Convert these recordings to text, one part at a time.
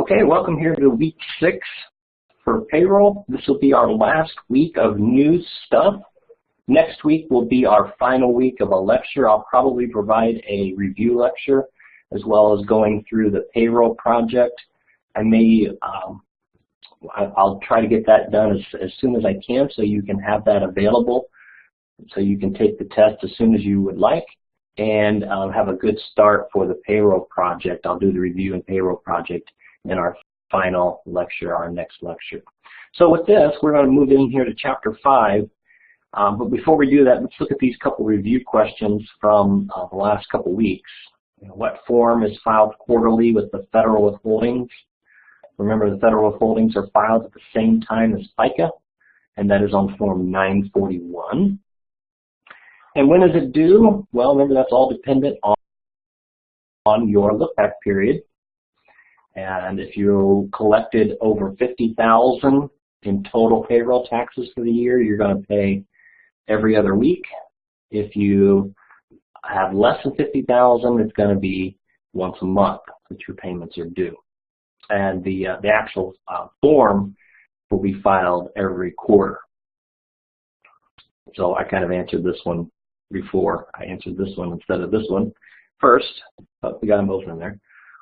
Okay, welcome here to week 6 for payroll. This will be our last week of new stuff. Next week will be our final week of a lecture. I'll probably provide a review lecture as well as going through the payroll project. I'll try to get that done as soon as I can so you can have that available so you can take the test as soon as you would like and have a good start for the payroll project. I'll do the review and payroll project in our final lecture, our next lecture. So with this, we're going to move in here to chapter 5. But before we do that, let's look at these couple review questions from the last couple weeks. What form is filed quarterly with the federal withholdings? Remember, the federal withholdings are filed at the same time as FICA, and that is on form 941. And when is it due? Well, remember, that's all dependent on your look-back period. And if you collected over $50,000 in total payroll taxes for the year, you're going to pay every other week. If you have less than $50,000, it's going to be once a month that your payments are due. And the actual form will be filed every quarter. So I kind of answered this one before. I answered this one instead of this one first, but we got them both in there.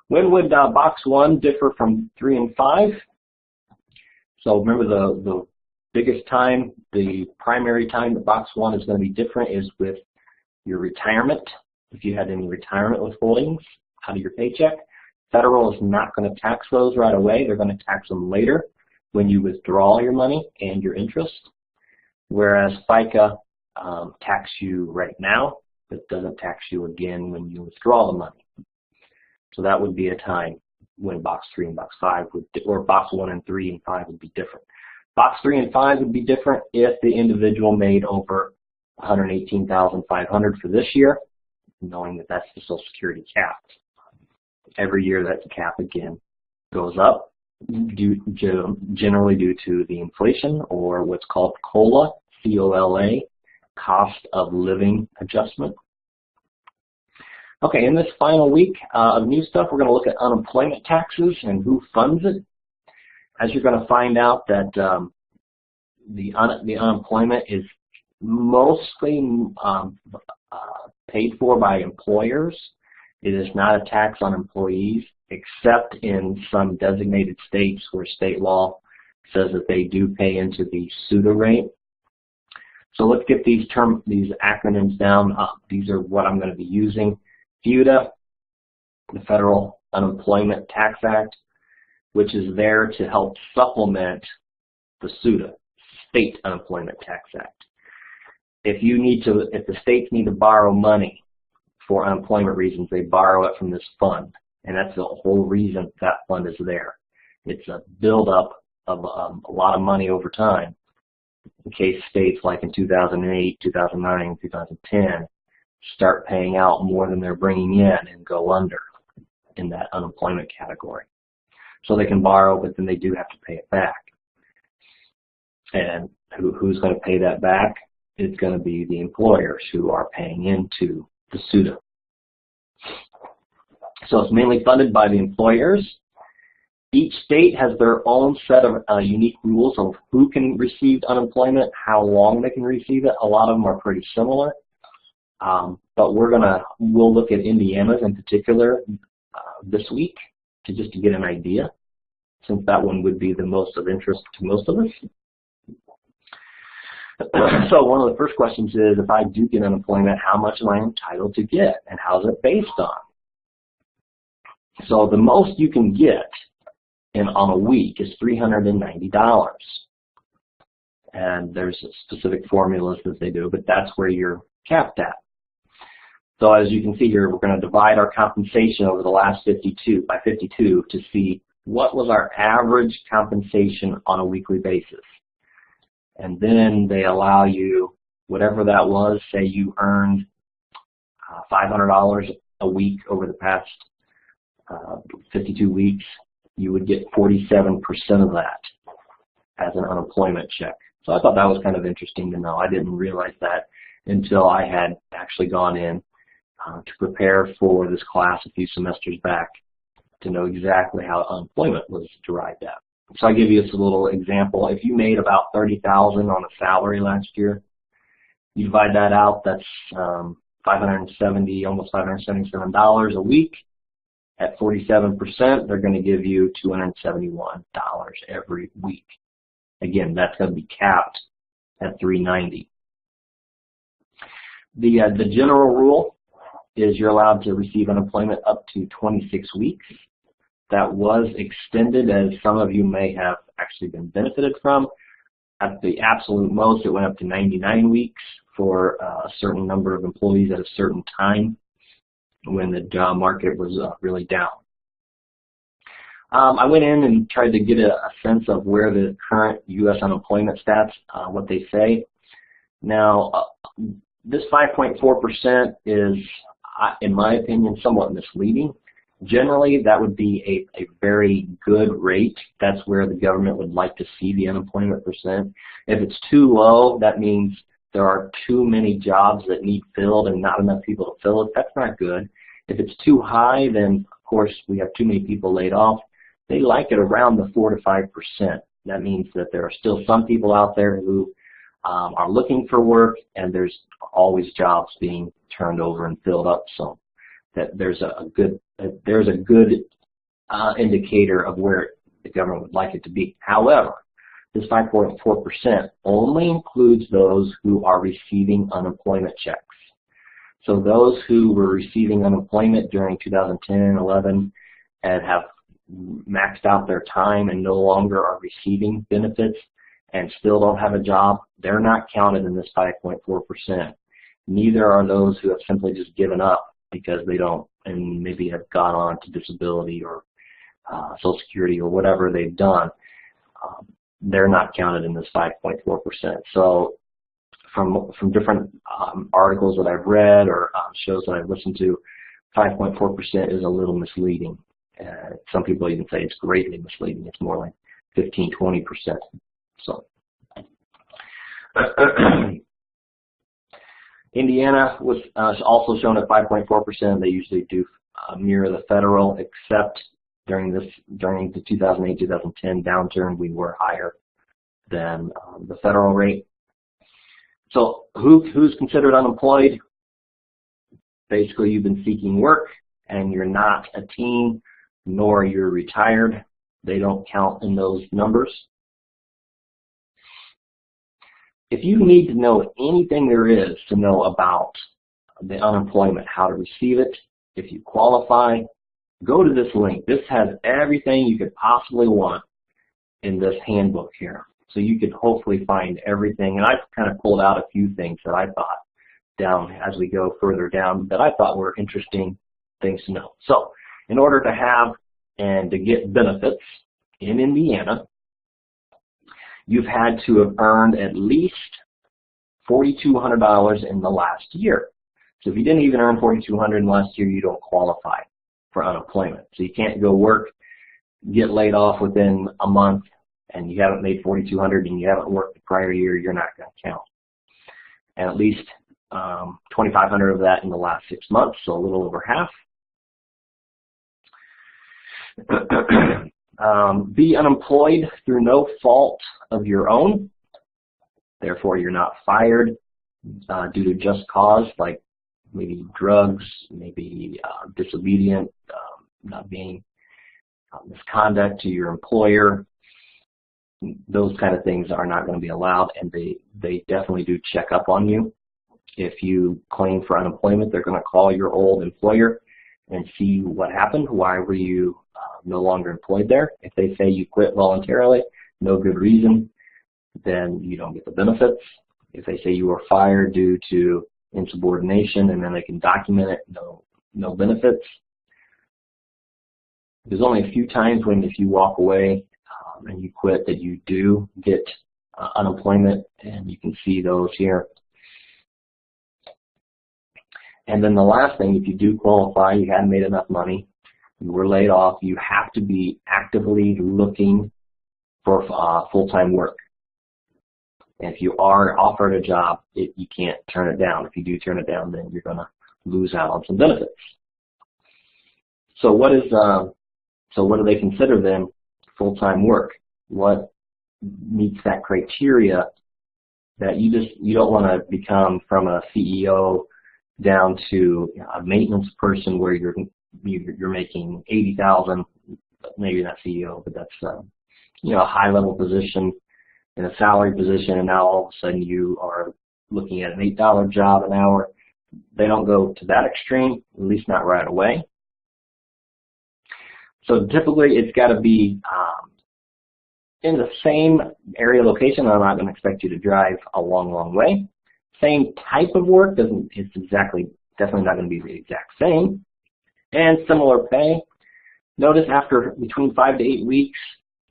When would box 1 differ from 3 and 5? So remember, the biggest time, the primary time that box 1 is going to be different is with your retirement. If you had any retirement withholdings out of your paycheck, federal is not going to tax those right away. They're going to tax them later when you withdraw your money and your interest, whereas FICA tax you right now, but doesn't tax you again when you withdraw the money. So that would be a time when box 3 and box 5 would, or box 1 and 3 and 5 would be different. Box 3 and 5 would be different if the individual made over $118,500 for this year, knowing that that's the Social Security cap. Every year that cap again goes up, generally due to the inflation or what's called COLA, C-O-L-A, cost of living adjustment. Okay, in this final week of new stuff, we're going to look at unemployment taxes and who funds it. As you're going to find out that the unemployment is mostly paid for by employers. It is not a tax on employees, except in some designated states where state law says that they do pay into the SUTA rate. So let's get these acronyms down. These are what I'm going to be using. FUTA, the Federal Unemployment Tax Act, which is there to help supplement the SUTA, State Unemployment Tax Act. If the states need to borrow money for unemployment reasons, they borrow it from this fund, and that's the whole reason that fund is there. It's a buildup of a lot of money over time in case states like in 2008, 2009, 2010 start paying out more than they're bringing in and go under in that unemployment category. So they can borrow, but then they do have to pay it back. And who's going to pay that back? It's going to be the employers who are paying into the SUTA. So it's mainly funded by the employers. Each state has their own set of unique rules of who can receive unemployment, how long they can receive it. A lot of them are pretty similar. But we'll look at Indiana's in particular this week to get an idea, since that one would be the most of interest to most of us. So one of the first questions is, if I do get unemployment, how much am I entitled to get, and how's it based on? So the most you can get on a week is $390. And there's specific formulas that they do, but that's where you're capped at. So as you can see here, we're going to divide our compensation over the last 52 by 52 to see what was our average compensation on a weekly basis. And then they allow you, whatever that was, say you earned $500 a week over the past 52 weeks, you would get 47% of that as an unemployment check. So I thought that was kind of interesting to know. I didn't realize that until I had actually gone in to prepare for this class a few semesters back to know exactly how unemployment was derived at. So I give you this little example. If you made about $30,000 on a salary last year, you divide that out, that's almost $577 a week. At 47%, they're going to give you $271 every week. Again, that's going to be capped at $390. The general rule is you're allowed to receive unemployment up to 26 weeks. That was extended, as some of you may have actually been benefited from. At the absolute most, it went up to 99 weeks for a certain number of employees at a certain time when the job market was really down. I went in and tried to get a sense of where the current U.S. unemployment stats, what they say. Now, this 5.4% is, in my opinion, somewhat misleading. Generally, that would be a very good rate. That's where the government would like to see the unemployment percent. If it's too low, that means there are too many jobs that need filled and not enough people to fill it. That's not good. If it's too high, then of course we have too many people laid off. They like it around the 4 to 5%. That means that there are still some people out there who are looking for work, and there's always jobs being turned over and filled up. So that there's a good indicator of where the government would like it to be. However, this 5.4% only includes those who are receiving unemployment checks. So those who were receiving unemployment during 2010, 11, and have maxed out their time and no longer are receiving benefits and still don't have a job, they're not counted in this 5.4%. Neither are those who have simply just given up because they don't, and maybe have gone on to disability or Social Security or whatever they've done. They're not counted in this 5.4%. So from different articles that I've read or shows that I've listened to, 5.4% is a little misleading. Some people even say it's greatly misleading. It's more like 15, 20%. So Indiana was also shown at 5.4%. They usually do mirror the federal, except during the 2008-2010 downturn, we were higher than the federal rate. So who's considered unemployed? Basically, you've been seeking work and you're not a teen, nor you're retired. They don't count in those numbers. If you need to know anything there is to know about the unemployment, how to receive it, if you qualify, go to this link. This has everything you could possibly want in this handbook here. So you could hopefully find everything. And I've kind of pulled out a few things that I thought down as we go further down that I thought were interesting things to know. So in order to have and to get benefits in Indiana, you've had to have earned at least $4,200 in the last year. So if you didn't even earn $4,200 in the last year, you don't qualify for unemployment. So you can't go work, get laid off within a month, and you haven't made $4,200 and you haven't worked the prior year, you're not going to count. And at least $2,500 of that in the last 6 months, so a little over half. Be unemployed through no fault of your own. Therefore, you're not fired due to just cause, like maybe drugs, maybe disobedient, not being misconduct to your employer. Those kind of things are not going to be allowed, and they definitely do check up on you. If you claim for unemployment, they're going to call your old employer and see what happened. Why were you no longer employed there? If they say you quit voluntarily, no good reason, then you don't get the benefits. If they say you were fired due to insubordination and then they can document it, no benefits. There's only a few times when if you walk away and you quit that you do get unemployment, and you can see those here. And then the last thing, if you do qualify, you hadn't made enough money, you were laid off, you have to be actively looking for full-time work. And if you are offered a job, you can't turn it down. If you do turn it down, then you're going to lose out on some benefits. So what is So what do they consider then full-time work? What meets that criteria that you don't want to become from a CEO down to a maintenance person where you're making 80,000, maybe not CEO, but that's a high-level position in a salary position, and now all of a sudden you are looking at an $8 job an hour. They don't go to that extreme, at least not right away. So typically it's got to be in the same area location. I'm not going to expect you to drive a long way. Same type of work it's definitely not going to be the exact same. And similar pay. Notice after between 5 to 8 weeks,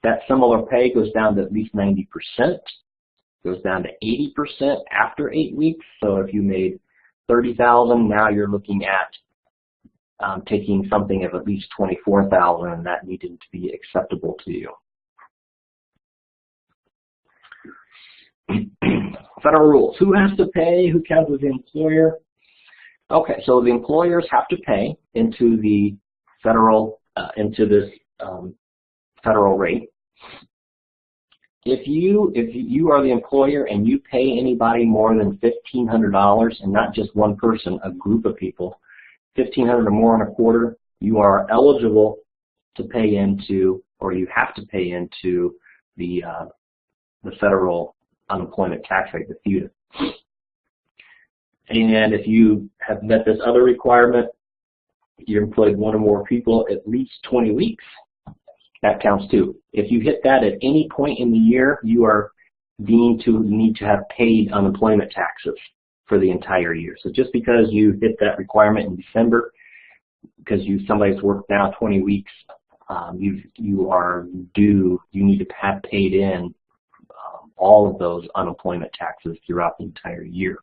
that similar pay goes down to at least 90%. Goes down to 80% after 8 weeks. So if you made $30,000, now you're looking at taking something of at least $24,000, and that needed to be acceptable to you. Federal rules. Who has to pay? Who counts as the employer? Okay, so the employers have to pay into the federal, into this federal rate. If you are the employer and you pay anybody more than $1,500, and not just one person, a group of people, $1,500 or more in a quarter, you are eligible to pay into, or you have to pay into the federal unemployment tax rate, the FUTA. And if you have met this other requirement, you employed one or more people at least 20 weeks, that counts too. If you hit that at any point in the year, you are deemed to need to have paid unemployment taxes for the entire year. So just because you hit that requirement in December, because somebody's worked now 20 weeks, you are due, you need to have paid in all of those unemployment taxes throughout the entire year.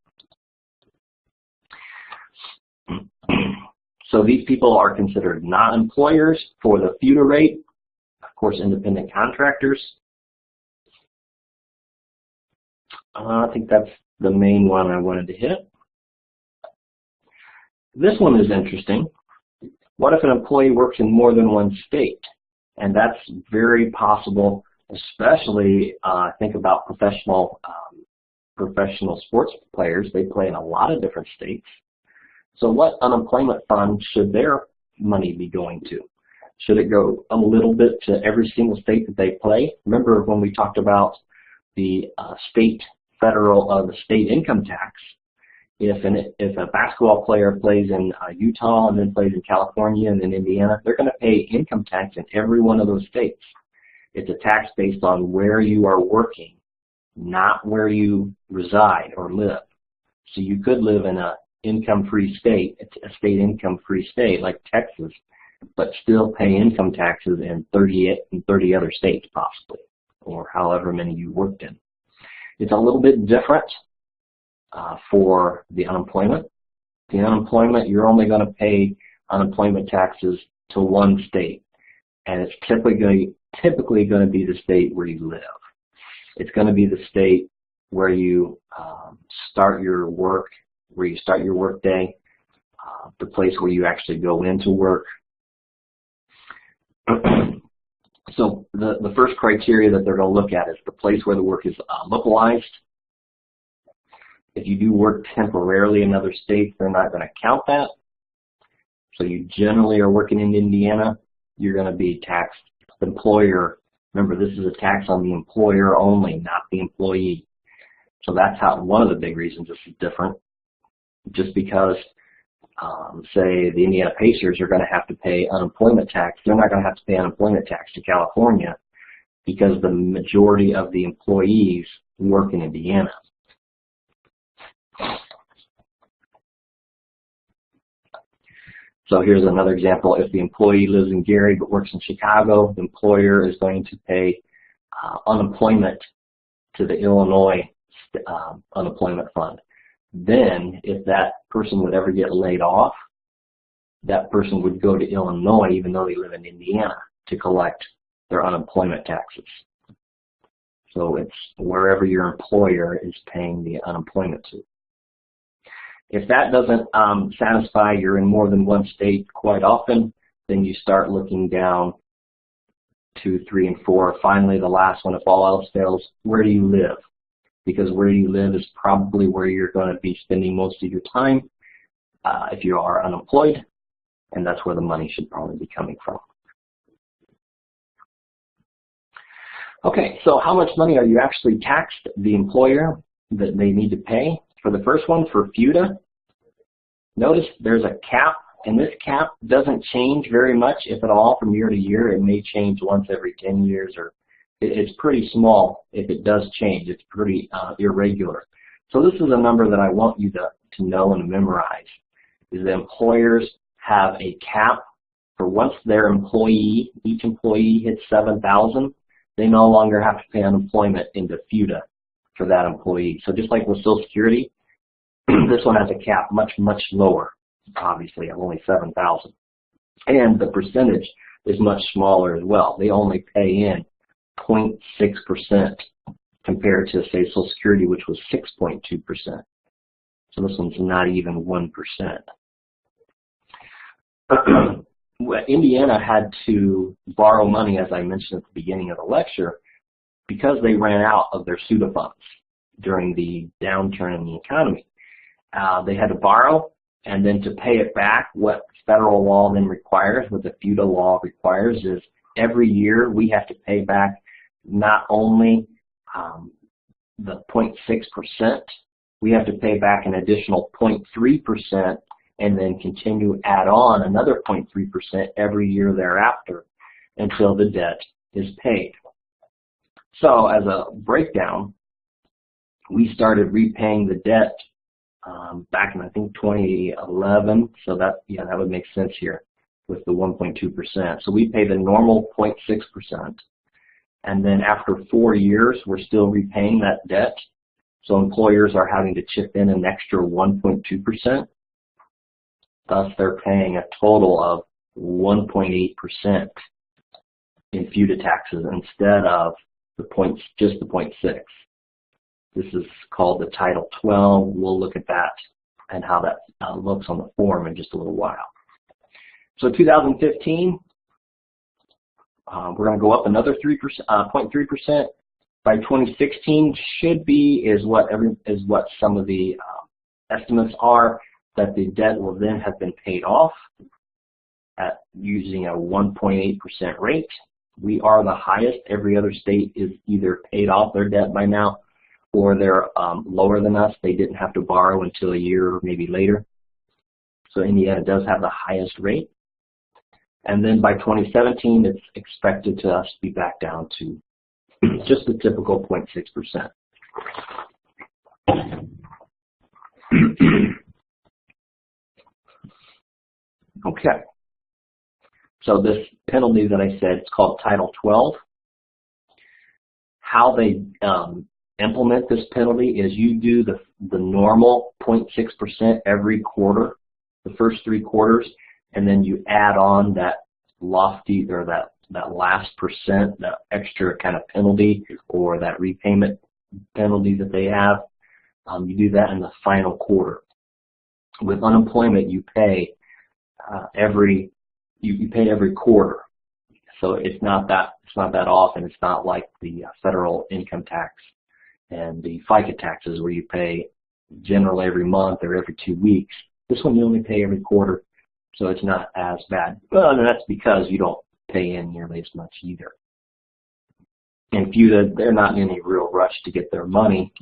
So these people are considered not employers for the FUTA rate. Of course, independent contractors. I think that's the main one I wanted to hit. This one is interesting. What if an employee works in more than one state? And that's very possible, especially think about professional sports players. They play in a lot of different states. So what unemployment fund should their money be going to? Should it go a little bit to every single state that they play? Remember when we talked about the state income tax? If a basketball player plays in Utah and then plays in California and then Indiana, they're going to pay income tax in every one of those states. It's a tax based on where you are working, not where you reside or live. So you could live in a income-free state, a state income-free state like Texas, but still pay income taxes in 30 other states possibly, or however many you worked in. It's a little bit different for the unemployment. The unemployment, you're only going to pay unemployment taxes to one state, and it's typically going to be the state where you live. It's going to be the state where you start your work, day, the place where you actually go into work. So the first criteria that they're going to look at is the place where the work is localized. If you do work temporarily in other states, they're not going to count that. So you generally are working in Indiana, you're going to be taxed. The employer, remember this is a tax on the employer only, not the employee. So that's one of the big reasons this is different. Just because, say, the Indiana Pacers are going to have to pay unemployment tax, they're not going to have to pay unemployment tax to California because the majority of the employees work in Indiana. So here's another example. If the employee lives in Gary but works in Chicago, the employer is going to pay unemployment to the Illinois unemployment fund. Then, if that person would ever get laid off, that person would go to Illinois, even though they live in Indiana, to collect their unemployment taxes. So it's wherever your employer is paying the unemployment to. If that doesn't satisfy, you're in more than one state quite often, then you start looking down 2, 3, and 4. Finally, the last one, if all else fails, where do you live? Because where you live is probably where you're going to be spending most of your time if you are unemployed, and that's where the money should probably be coming from. Okay, so how much money are you actually taxed, the employer, that they need to pay? For the first one, for FUTA, notice there's a cap, and this cap doesn't change very much, if at all, from year to year. It may change once every 10 years, or it's pretty small if it does change. It's pretty irregular. So this is a number that I want you to know and memorize, is that employers have a cap for once their employee, each employee hits 7,000, they no longer have to pay unemployment into FUTA for that employee. So just like with Social Security, this one has a cap much, much lower, obviously, of only 7,000. And the percentage is much smaller as well. They only pay in 0.6% compared to, say, Social Security, which was 6.2%. So this one's not even 1%. Indiana had to borrow money, as I mentioned at the beginning of the lecture, because they ran out of their SUTA funds during the downturn in the economy. They had to borrow, and then to pay it back, what federal law then requires, what the FUTA law requires, is every year we have to pay back not only the 0.6%, we have to pay back an additional 0.3%, and then continue to add on another 0.3% every year thereafter until the debt is paid. So as a breakdown, we started repaying the debt back in, I think, 2011. So that would make sense here with the 1.2%. So we pay the normal 0.6%. And then after 4 years, we're still repaying that debt. So employers are having to chip in an extra 1.2%. Thus, they're paying a total of 1.8% in FUTA taxes instead of just the 0.6. This is called the Title 12. We'll look at that and how that looks on the form in just a little while. So 2015, we're going to go up another 0.3%. By 2016, is what some of the estimates are, that the debt will then have been paid off at using a 1.8% rate. We are the highest. Every other state is either paid off their debt by now, or they're lower than us. They didn't have to borrow until a year or maybe later. So Indiana does have the highest rate. And then by 2017, it's expected to us to be back down to just the typical 0.6%. Okay, so this penalty that I said, it's called Title 12. How they implement this penalty is you do the normal 0.6% every quarter, the first 3 quarters, and then you add on that lofty, or that last percent, that extra kind of penalty or that repayment penalty that they have. You do that in the final quarter. With unemployment, you pay every quarter, so it's not that often. It's not like the federal income tax and the FICA taxes where you pay generally every month or every 2 weeks. This one you only pay every quarter, so it's not as bad. Well, and that's because you don't pay in nearly as much either. And FUTA, they're not in any real rush to get their money.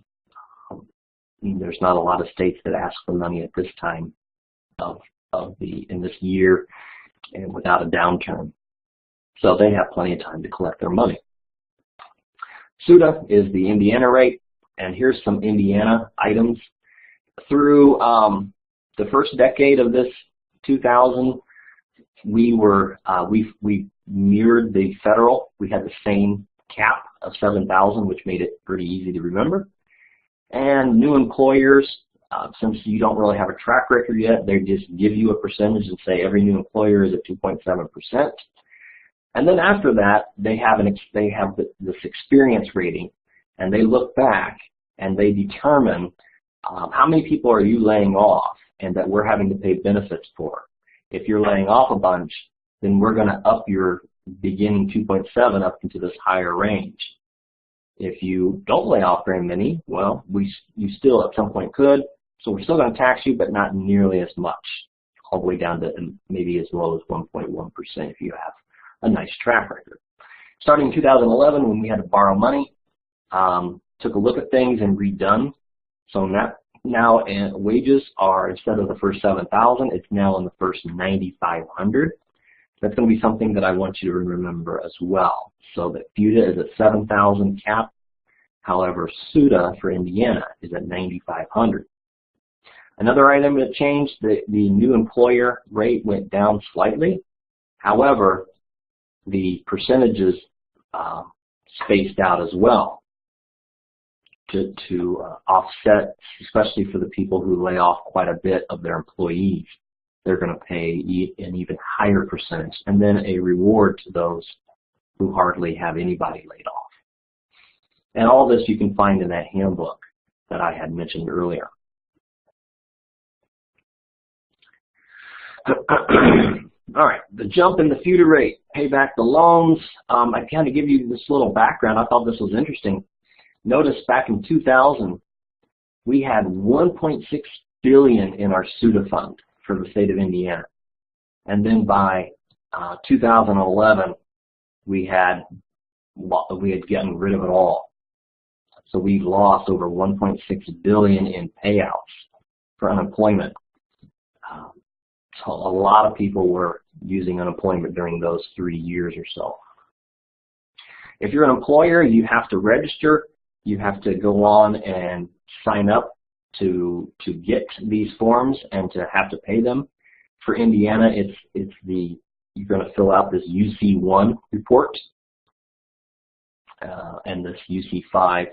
There's not a lot of states that ask for money at this time in this year and without a downturn. So they have plenty of time to collect their money. SUTA is the Indiana rate, and here's some Indiana items. Through the first decade of this 2000, we mirrored the federal. We had the same cap of 7,000, which made it pretty easy to remember. And new employers, since you don't really have a track record yet, they just give you a percentage and say every new employer is at 2.7%. And then after that, they have this experience rating, and they look back and they determine how many people are you laying off and that we're having to pay benefits for. If you're laying off a bunch, then we're going to up your beginning 2.7 up into this higher range. If you don't lay off very many, well, you still at some point could, so we're still going to tax you, but not nearly as much, all the way down to maybe as low as 1.1% if you have a nice track record. Starting in 2011, when we had to borrow money, took a look at things and redone. So now wages are, instead of the first 7,000, it's now in the first 9,500. That's going to be something that I want you to remember as well. So that FUTA is at 7,000 cap. However, SUTA for Indiana is at 9,500. Another item that changed, the new employer rate went down slightly. However, the percentages spaced out as well to offset, especially for the people who lay off quite a bit of their employees. They're going to pay an even higher percentage, and then a reward to those who hardly have anybody laid off. And all this you can find in that handbook that I had mentioned earlier. All right, the jump in the FUTA rate, pay back the loans. I kind of give you this little background. I thought this was interesting. Notice back in 2000, we had $1.6 billion in our SUTA fund for the state of Indiana. And then by 2011, we had gotten rid of it all. So we lost over $1.6 billion in payouts for unemployment. So a lot of people were using unemployment during those 3 years or so. If you're an employer, you have to register. You have to go on and sign up to get these forms and to have to pay them. For Indiana, you're going to fill out this UC1 report and this UC5.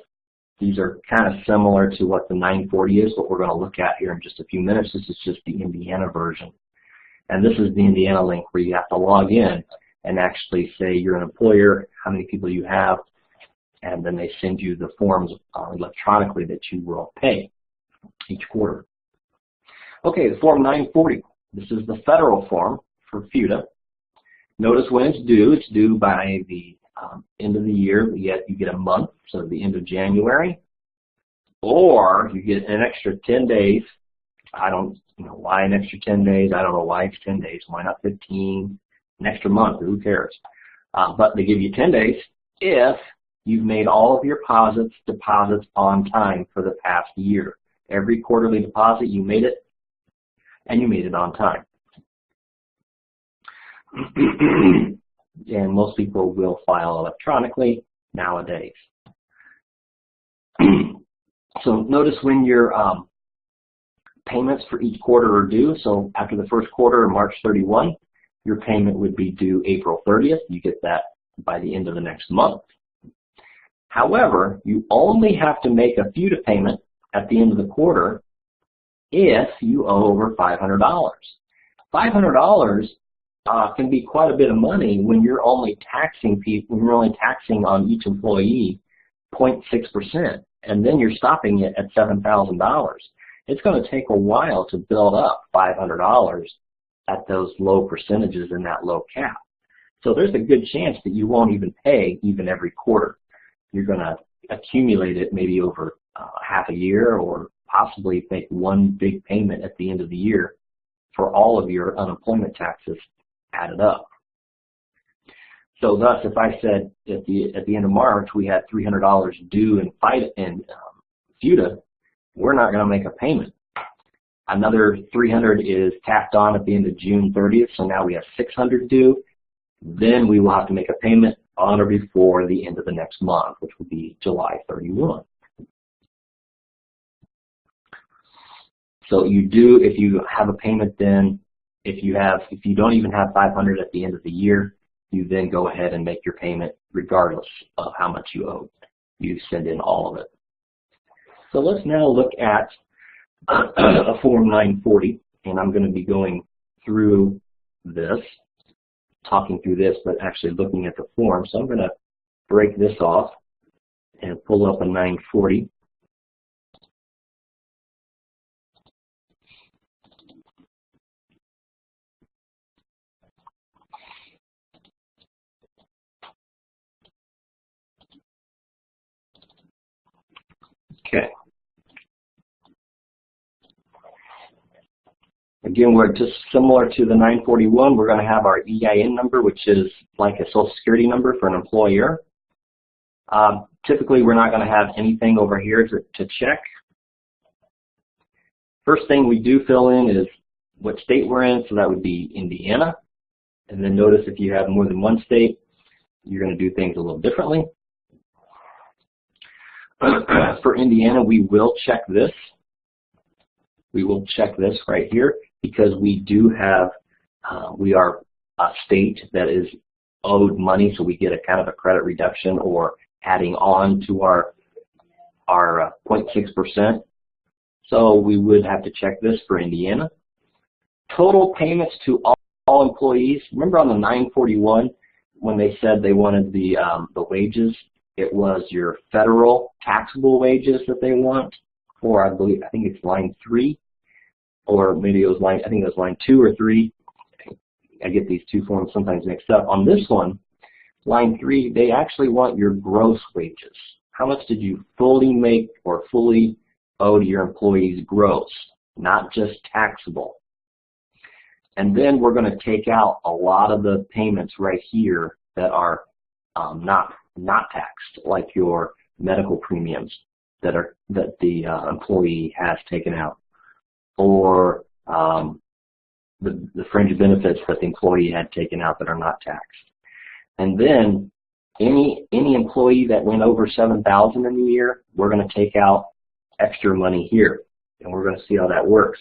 These are kind of similar to what the 940 is, what we're going to look at here in just a few minutes. This is just the Indiana version. And this is the Indiana link where you have to log in and actually say you're an employer, how many people you have, and then they send you the forms electronically that you will pay each quarter. Okay, the Form 940. This is the federal form for FUTA. Notice when it's due. It's due by the end of the year. You get a month, so the end of January. Or you get an extra 10 days. I don't know why an extra 10 days. I don't know why it's 10 days. Why not 15? An extra month, who cares? But they give you 10 days if you've made all of your deposits on time for the past year. Every quarterly deposit, you made it, and you made it on time. And most people will file electronically nowadays. So notice when your payments for each quarter are due. So after the first quarter, March 31, your payment would be due April 30th. You get that by the end of the next month. However, you only have to make a FUTA payment at the end of the quarter if you owe over $500. $500 can be quite a bit of money when you're only taxing people. When you're only taxing on each employee 0.6%, and then you're stopping it at $7,000. It's going to take a while to build up $500 at those low percentages and that low cap. So there's a good chance that you won't even pay even every quarter. You're going to accumulate it maybe over half a year, or possibly make one big payment at the end of the year for all of your unemployment taxes added up. So thus, if I said at the end of March we had $300 due in FUTA, we're not going to make a payment. Another $300 is tacked on at the end of June 30th, so now we have $600 due. Then we will have to make a payment on or before the end of the next month, which will be July 31. So you do, if you have a payment, then if you don't even have $500 at the end of the year, you then go ahead and make your payment regardless of how much you owe. You send in all of it. So let's now look at a Form 940, and I'm going to be going through this, talking through this, but actually looking at the form. So I'm going to break this off and pull up a 940. Okay. Again, we're just similar to the 941. We're going to have our EIN number, which is like a Social Security number for an employer. Typically, we're not going to have anything over here to check. First thing we do fill in is what state we're in, so that would be Indiana. And then notice if you have more than one state, you're going to do things a little differently. For Indiana, we will check this. We will check this right here because we do have, we are a state that is owed money, so we get a kind of a credit reduction or adding on to our 0.6%. So we would have to check this for Indiana. Total payments to all employees. Remember on the 941 when they said they wanted the wages, it was your federal taxable wages that they want, or I think it's line 3, or maybe it was I think it was line 2 or 3. I get these two forms sometimes mixed up. On this one, line 3, they actually want your gross wages. How much did you fully make or fully owe to your employees gross, not just taxable? And then we're going to take out a lot of the payments right here that are not taxed, like your medical premiums that the employee has taken out, or the fringe benefits that the employee had taken out that are not taxed. And then any employee that went over $7,000 in a year, we're going to take out extra money here, and we're going to see how that works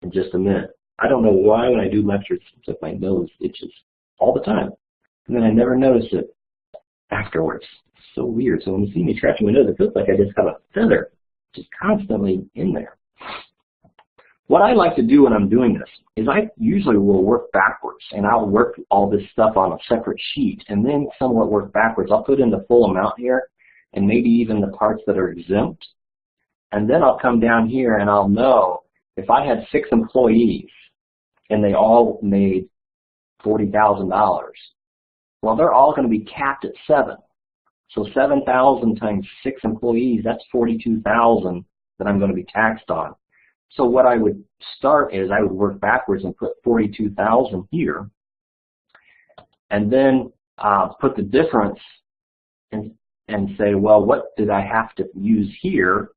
in just a minute. I don't know why when I do lectures, it's like my nose itches all the time, and then I never notice it afterwards. It's so weird. So when you see me scratching my nose, it feels like I just have a feather just constantly in there. What I like to do when I'm doing this is I usually will work backwards, and I'll work all this stuff on a separate sheet and then somewhat work backwards. I'll put in the full amount here and maybe even the parts that are exempt, and then I'll come down here and I'll know if I had 6 employees and they all made $40,000, well, they're all going to be capped at 7. So 7,000 times 6 employees, that's 42,000 that I'm going to be taxed on. So what I would start is I would work backwards and put 42,000 here, and then put the difference and say, well, what did I have to use here?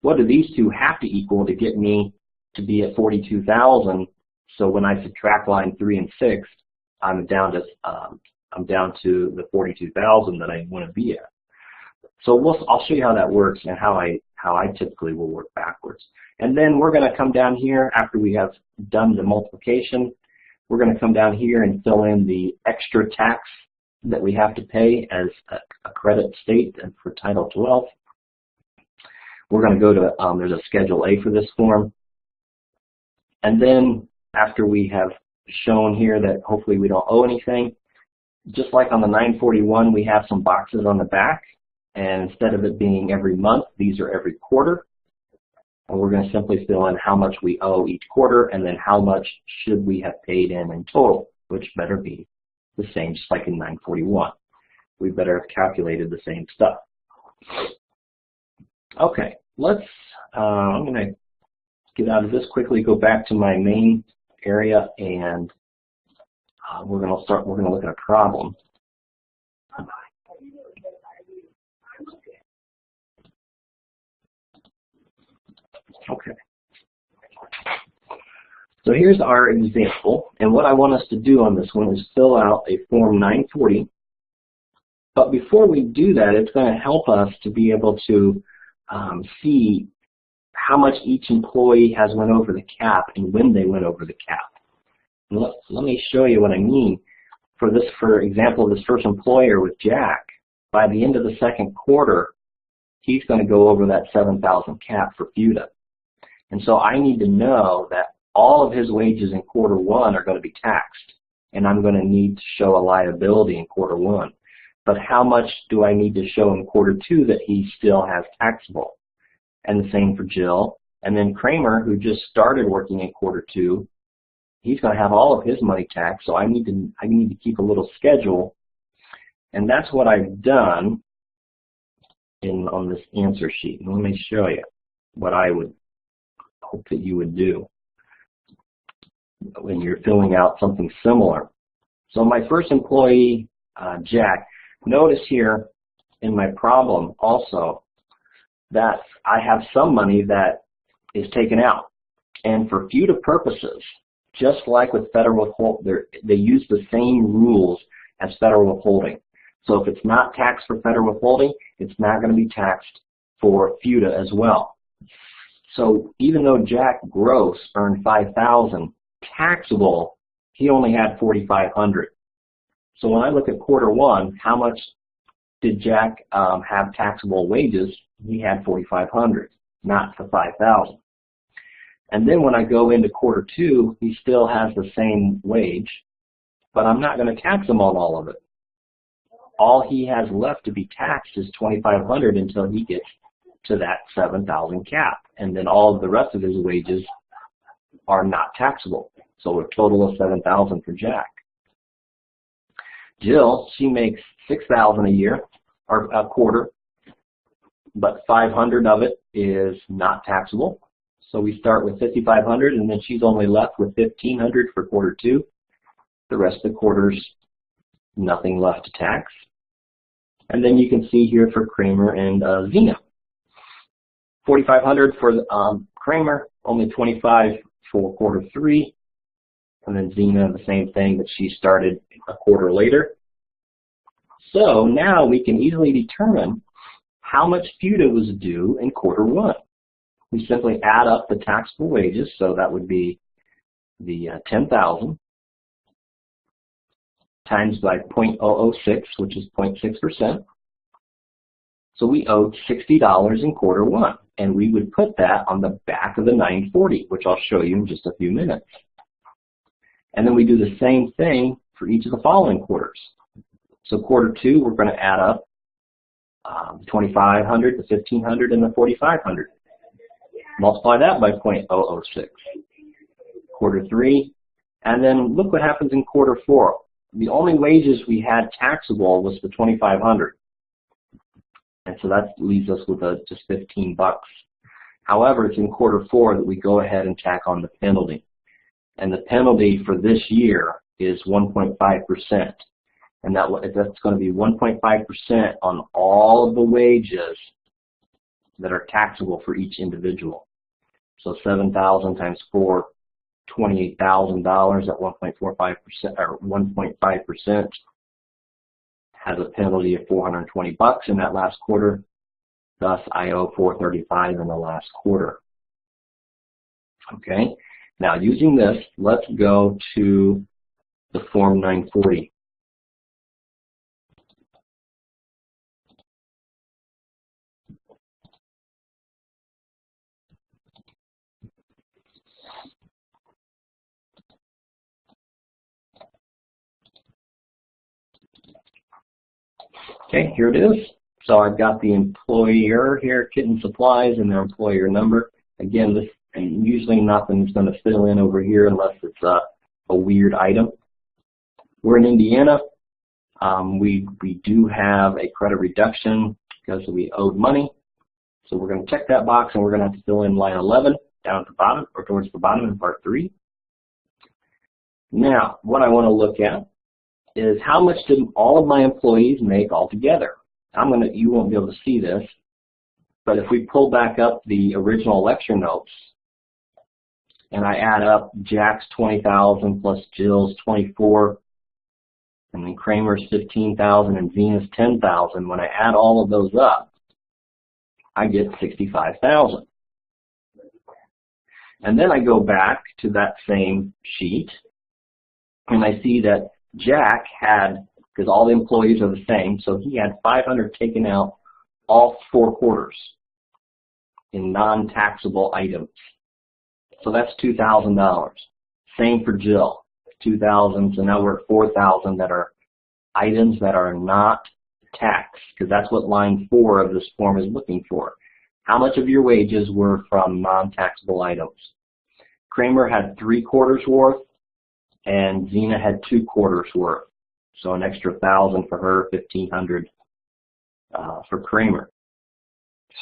What do these two have to equal to get me to be at 42,000? So when I subtract line 3 and 6, I'm down to the 42,000 that I want to be at. So I'll show you how that works and how I typically will work backwards. And then we're going to come down here after we have done the multiplication. We're going to come down here and fill in the extra tax that we have to pay as a credit state and for Title 12. We're going to go to, there's a Schedule A for this form. And then after we have shown here that hopefully we don't owe anything, just like on the 941, we have some boxes on the back. And instead of it being every month, these are every quarter. And we're going to simply fill in how much we owe each quarter and then how much should we have paid in total, which better be the same, just like in 941. We better have calculated the same stuff. Okay, I'm going to get out of this quickly, go back to my main area, and we're going to look at a problem. Okay. So here's our example, and what I want us to do on this one is fill out a Form 940. But before we do that, it's going to help us to be able to see how much each employee has went over the cap and when they went over the cap. And let me show you what I mean. For example, this first employer with Jack, by the end of the second quarter, he's going to go over that 7,000 cap for FUTA. And so I need to know that all of his wages in quarter 1 are going to be taxed, and I'm going to need to show a liability in quarter 1. But how much do I need to show in quarter 2 that he still has taxable? And the same for Jill. And then Kramer, who just started working in quarter 2, he's going to have all of his money taxed, so I need to keep a little schedule. And that's what I've done on this answer sheet. Let me show you what I would hope that you would do when you're filling out something similar. So my first employee, Jack, notice here in my problem also that I have some money that is taken out. And for FUTA purposes, just like with federal withholding, they use the same rules as federal withholding. So if it's not taxed for federal withholding, it's not going to be taxed for FUTA as well. So even though Jack gross earned $5,000, taxable, he only had $4,500. So when I look at quarter one, how much did Jack have taxable wages? He had $4,500, not the $5,000. And then when I go into quarter two, he still has the same wage, but I'm not going to tax him on all of it. All he has left to be taxed is $2,500 until he gets to that $7,000 cap, and then all of the rest of his wages are not taxable. So a total of $7,000 for Jack. Jill, she makes $6,000 a year or a quarter, but $500 of it is not taxable. So we start with $5,500, and then she's only left with $1,500 for quarter two. The rest of the quarters, nothing left to tax. And then you can see here for Kramer and Zena. $4,500 for Kramer, only $25 for quarter three. And then Zena, the same thing, but she started a quarter later. So now we can easily determine how much FUTA was due in quarter one. We simply add up the taxable wages, so that would be the $10,000 times by 0.006, which is 0.6%. So we owed $60 in quarter one, and we would put that on the back of the 940, which I'll show you in just a few minutes. And then we do the same thing for each of the following quarters. So quarter two, we're going to add up the $2,500, the $1,500, and the $4,500. Multiply that by 0.006. Quarter three, and then look what happens in quarter four. The only wages we had taxable was the $2,500. And so that leaves us with just $15. However, it's in quarter four that we go ahead and tack on the penalty. And the penalty for this year is 1.5%. And that's going to be 1.5% on all of the wages that are taxable for each individual. So 7,000 times 4, $28,000 at 1.45% or 1.5% has a penalty of $420 in that last quarter. Thus, I owe $435 in the last quarter. Okay. Now, using this, let's go to the Form 940. Okay, here it is. So I've got the employer here, Kitten Supplies, and their employer number. Again, this usually nothing's going to fill in over here unless it's a weird item. We're in Indiana. We do have a credit reduction because we owed money. So we're going to check that box, and we're going to have to fill in line 11 down at the bottom or towards the bottom in part 3. Now, what I want to look at is how much did all of my employees make altogether. You won't be able to see this, but if we pull back up the original lecture notes and I add up Jack's $20,000 plus Jill's $24,000, and then Kramer's $15,000 and Zena's $10,000, when I add all of those up, I get $65,000. And then I go back to that same sheet and I see that Jack had, because all the employees are the same, so he had $500 taken out all 4 quarters in non-taxable items. So that's $2,000. Same for Jill, $2,000. So now we're at $4,000 that are items that are not taxed, because that's what line 4 of this form is looking for. How much of your wages were from non-taxable items? Kramer had 3 quarters worth, and Zena had 2 quarters worth. So an extra $1,000 for her, $1,500 for Kramer.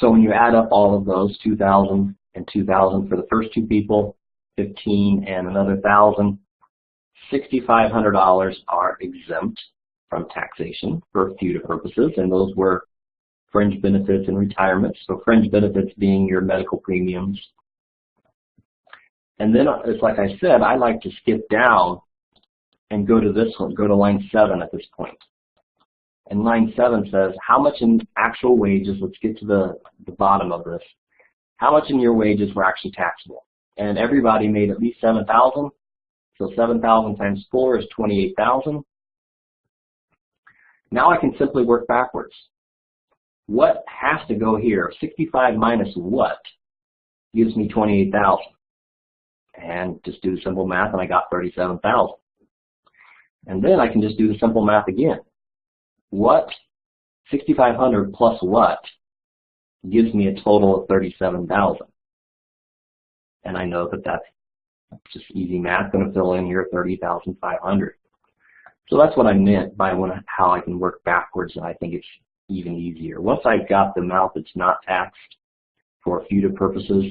So when you add up all of those, 2,000 and 2,000 for the first two people, 15 and another 1,000, $6,500 are exempt from taxation for FUTA purposes, and those were fringe benefits and retirement. So fringe benefits being your medical premiums. And then, it's like I said, I like to skip down and go to this one, go to line 7 at this point. And line 7 says, how much in actual wages, let's get to the bottom of this, how much in your wages were actually taxable? And everybody made at least 7,000, so 7,000 times 4 is 28,000. Now I can simply work backwards. What has to go here? 65 minus what gives me 28,000? And just do simple math, and I got 37,000. And then I can just do the simple math again. What 6,500 plus what gives me a total of 37,000? And I know that that's just easy math. Going to fill in here 30,500. So that's what I meant by how I can work backwards, and I think it's even easier. Once I've got the amount that's not taxed for FUTA purposes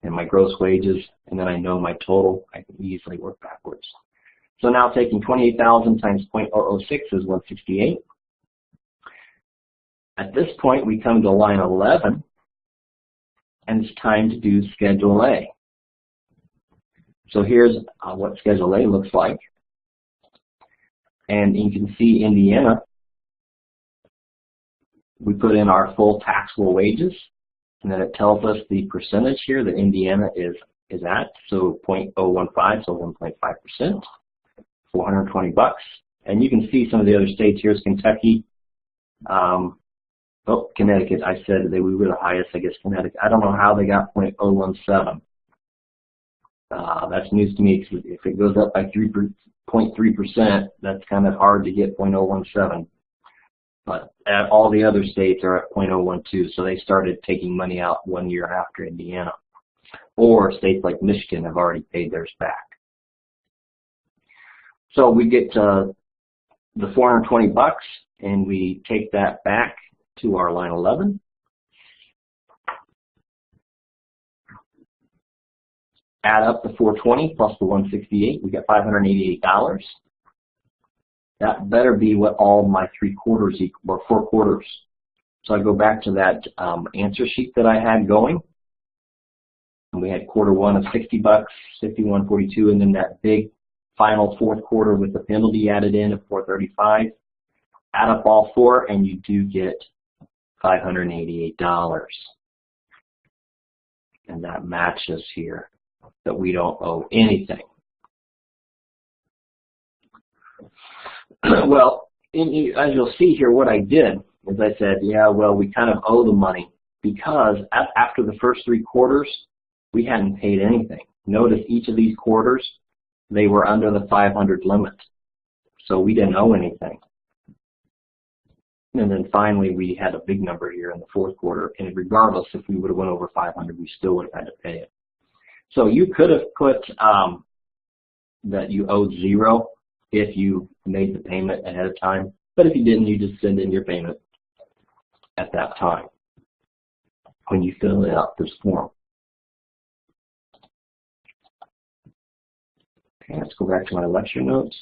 and my gross wages, and then I know my total, I can easily work backwards. So now taking 28,000 times 0.006 is 168. At this point, we come to line 11, and it's time to do Schedule A. So here's what Schedule A looks like. And you can see Indiana, we put in our full taxable wages, and then it tells us the percentage here that Indiana is at, so 0.015, so 1.5%, $420. And you can see some of the other states. Here's Kentucky. Oh, Connecticut, I said that we were the highest, I guess, Connecticut. I don't know how they got 0.017. That's news to me, because if it goes up by 0.3%, that's kind of hard to get 0.017. But all the other states are at 0.012, so they started taking money out 1 year after Indiana. Or states like Michigan have already paid theirs back. So we get the $420, and we take that back to our line 11. Add up the 420 plus the 168, we get $588. That better be what all my 3 quarters equal, or 4 quarters. So I go back to that answer sheet that I had going. And we had quarter 1 of $60, 51.42, and then that big final 4th quarter with the penalty added in of $435. Add up all 4, and you do get $588. And that matches here that we don't owe anything. Well, as you'll see here, what I did is I said, yeah, well, we kind of owe the money because after the first 3 quarters, we hadn't paid anything. Notice each of these quarters, they were under the 500 limit. So we didn't owe anything. And then finally, we had a big number here in the 4th quarter. And regardless, if we would have went over 500, we still would have had to pay it. So you could have put that you owed 0 if you made the payment ahead of time. But if you didn't, you just send in your payment at that time when you fill out this form. Okay, let's go back to my lecture notes.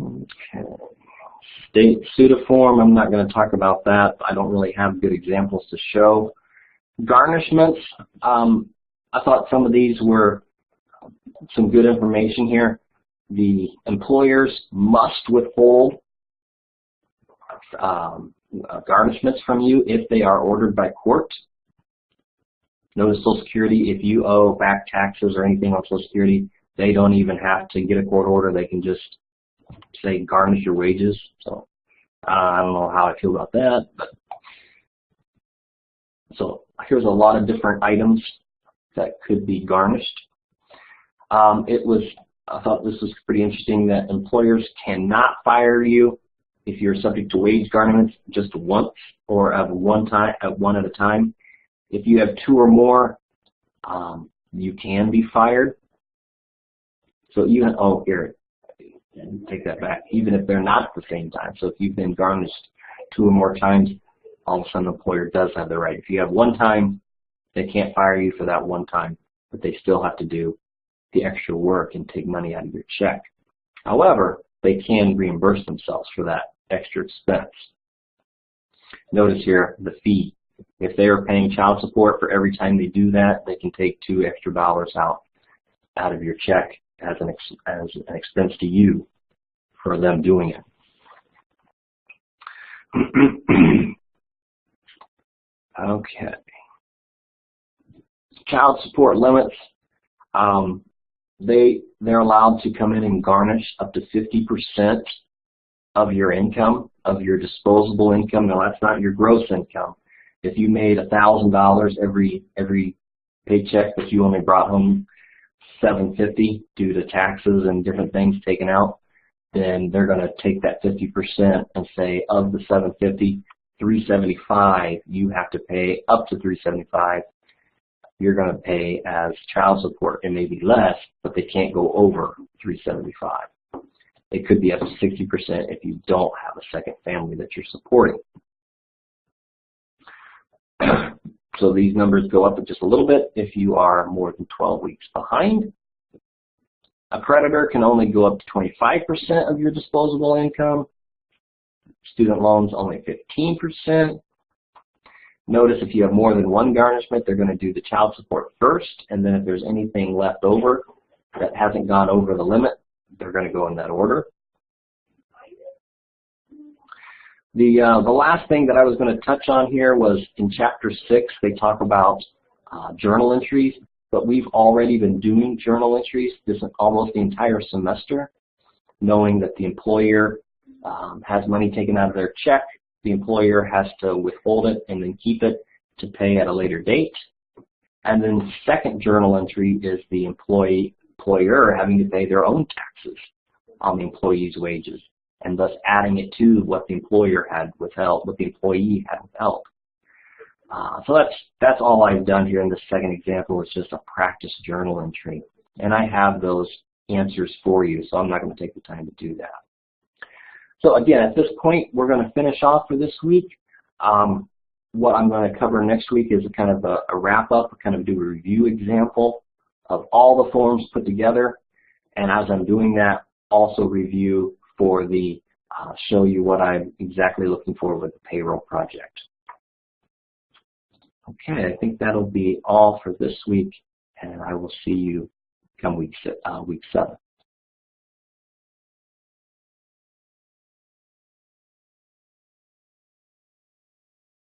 Okay. State SUTA form, I'm not going to talk about that. I don't really have good examples to show. Garnishments, I thought some of these were some good information here. The employers must withhold garnishments from you if they are ordered by court. Notice Social Security, if you owe back taxes or anything on Social Security, they don't even have to get a court order. They can just say garnish your wages. So I don't know how I feel about that, but so here's a lot of different items that could be garnished. I thought this was pretty interesting that employers cannot fire you if you're subject to wage garnishments just once or at one at a time. If you have 2 or more, You can be fired. So even, oh, here, take that back, even if they're not at the same time. So if you've been garnished 2 or more times, all of a sudden the employer does have the right. If you have 1 time, they can't fire you for that 1 time, but they still have to do the extra work and take money out of your check. However, they can reimburse themselves for that extra expense. Notice here the fee. If they are paying child support for every time they do that, they can take $2 extra out of your check as an expense to you for them doing it. Okay. Child support limits. They're allowed to come in and garnish up to 50% of your income, of your disposable income. Now that's not your gross income. If you made $1,000 every paycheck, but you only brought home $750 due to taxes and different things taken out, then they're going to take that 50% and say of the $750, $375 you have to pay. Up to $375 you're going to pay as child support. It may be less, but they can't go over $375. It could be up to 60% if you don't have a second family that you're supporting. So these numbers go up just a little bit if you are more than 12 weeks behind. A creditor can only go up to 25% of your disposable income. Student loans only 15%. Notice if you have more than 1 garnishment, they're going to do the child support first, and then if there's anything left over that hasn't gone over the limit, they're going to go in that order. The last thing that I was going to touch on here was in Chapter 6, they talk about journal entries, but we've already been doing journal entries this almost the entire semester, knowing that the employer has money taken out of their check. The employer has to withhold it and then keep it to pay at a later date. And then the second journal entry is the employer having to pay their own taxes on the employee's wages, and thus adding it to what the employer had withheld, what the employee had withheld. So that's all I've done here in this second example. It's just a practice journal entry, and I have those answers for you, so I'm not going to take the time to do that. So again, at this point, we're going to finish off for this week. What I'm going to cover next week is a kind of a wrap-up, kind of do a review example of all the forms put together, and as I'm doing that, also review for the show you what I'm exactly looking for with the payroll project. Okay, I think that'll be all for this week, and I will see you come week 7.